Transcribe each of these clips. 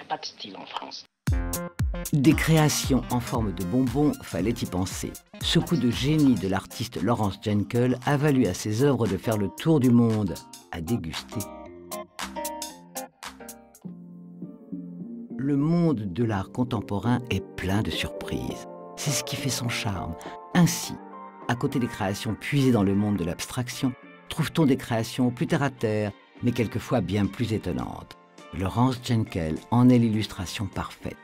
a pas de style en France. Des créations en forme de bonbons, fallait y penser. Ce coup de génie de l'artiste Laurence Jenkel a valu à ses œuvres de faire le tour du monde, à déguster. Le monde de l'art contemporain est plein de surprises. C'est ce qui fait son charme. Ainsi, à côté des créations puisées dans le monde de l'abstraction, trouve-t-on des créations plus terre-à-terre, mais quelquefois bien plus étonnantes. Laurence Jenkel en est l'illustration parfaite.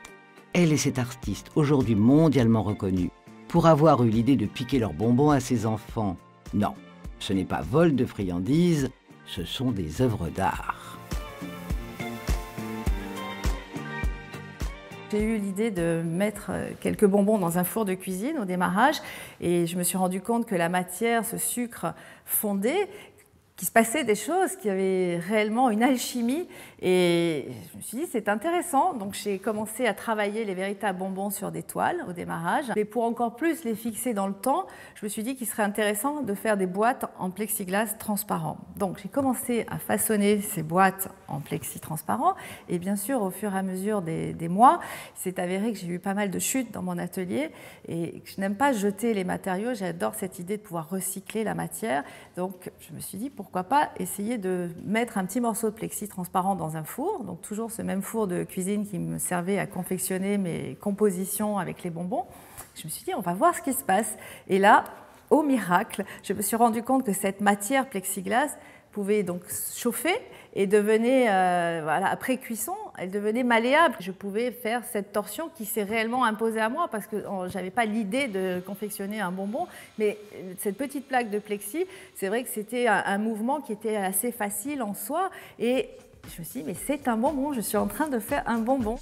Elle est cette artiste, aujourd'hui mondialement reconnue, pour avoir eu l'idée de piquer leurs bonbons à ses enfants. Non, ce n'est pas vol de friandises, ce sont des œuvres d'art. J'ai eu l'idée de mettre quelques bonbons dans un four de cuisine au démarrage et je me suis rendu compte que la matière, ce sucre fondait, qu'il se passait des choses, qu'il y avait réellement une alchimie et je me suis dit c'est intéressant. Donc j'ai commencé à travailler les véritables bonbons sur des toiles au démarrage. Et pour encore plus les fixer dans le temps, je me suis dit qu'il serait intéressant de faire des boîtes en plexiglas transparent. Donc j'ai commencé à façonner ces boîtes en plexi transparent et bien sûr au fur et à mesure des mois, il s'est avéré que j'ai eu pas mal de chutes dans mon atelier et que je n'aime pas jeter les matériaux, j'adore cette idée de pouvoir recycler la matière. Donc je me suis dit pourquoi pas essayer de mettre un petit morceau de plexi transparent dans un four, donc toujours ce même four de cuisine qui me servait à confectionner mes compositions avec les bonbons. Je me suis dit on va voir ce qui se passe et là, au miracle, je me suis rendu compte que cette matière plexiglas pouvait donc chauffer et devenait, voilà, après cuisson, elle devenait malléable. Je pouvais faire cette torsion qui s'est réellement imposée à moi parce que je n'avais pas l'idée de confectionner un bonbon, mais cette petite plaque de plexi, c'est vrai que c'était un mouvement qui était assez facile en soi et je me suis dit, mais c'est un bonbon, je suis en train de faire un bonbon.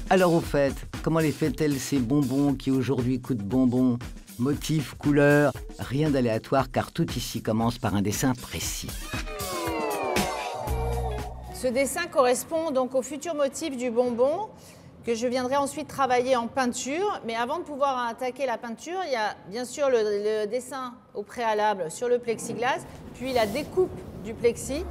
Alors au fait, comment les fait-elle ces bonbons qui aujourd'hui coûtent bonbons? Motifs, couleurs, rien d'aléatoire car tout ici commence par un dessin précis. Ce dessin correspond donc au futur motif du bonbon que je viendrai ensuite travailler en peinture. Mais avant de pouvoir attaquer la peinture, il y a bien sûr le dessin au préalable sur le plexiglas, puis la découpe du plexi.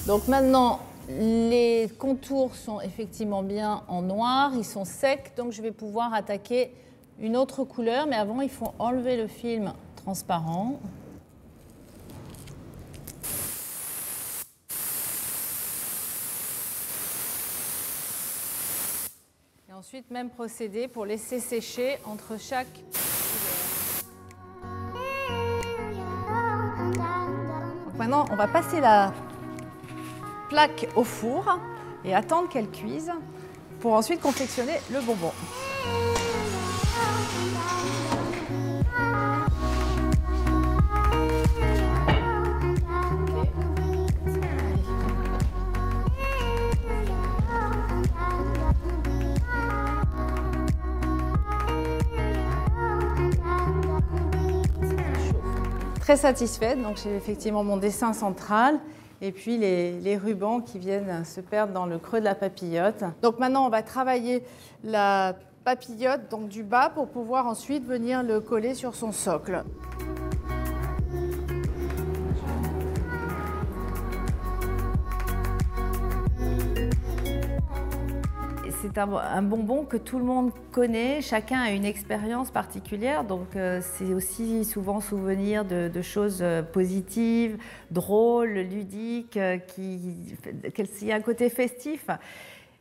Donc maintenant, les contours sont effectivement bien en noir, ils sont secs, donc je vais pouvoir attaquer une autre couleur, mais avant il faut enlever le film transparent. Et ensuite même procédé pour laisser sécher entre chaque couleur. Donc maintenant on va passer la plaque au four et attendre qu'elle cuise pour ensuite confectionner le bonbon. Très satisfaite, donc j'ai effectivement mon dessin central et puis les rubans qui viennent se perdre dans le creux de la papillote. Donc maintenant on va travailler la papillote donc du bas pour pouvoir ensuite venir le coller sur son socle. C'est un bonbon que tout le monde connaît, chacun a une expérience particulière, donc c'est aussi souvent souvenir de choses positives, drôles, ludiques, qu'il y a un côté festif.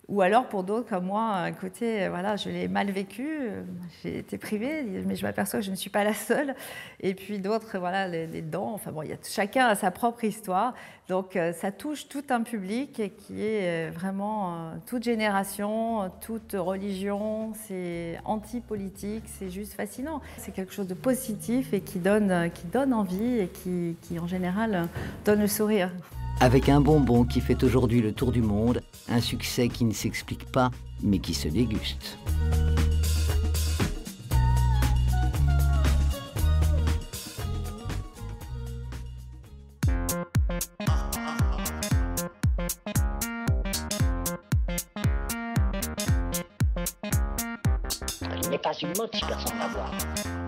Ou alors pour d'autres comme moi, un côté, voilà, je l'ai mal vécu, j'ai été privée, mais je m'aperçois que je ne suis pas la seule. Et puis d'autres, voilà, les dents, enfin bon, chacun a sa propre histoire. Donc ça touche tout un public qui est vraiment toute génération, toute religion, c'est anti-politique, c'est juste fascinant. C'est quelque chose de positif et qui donne envie et qui en général donne le sourire. Avec un bonbon qui fait aujourd'hui le tour du monde, un succès qui ne s'explique pas, mais qui se déguste. Il n'est pas une mode si personne ne la voit.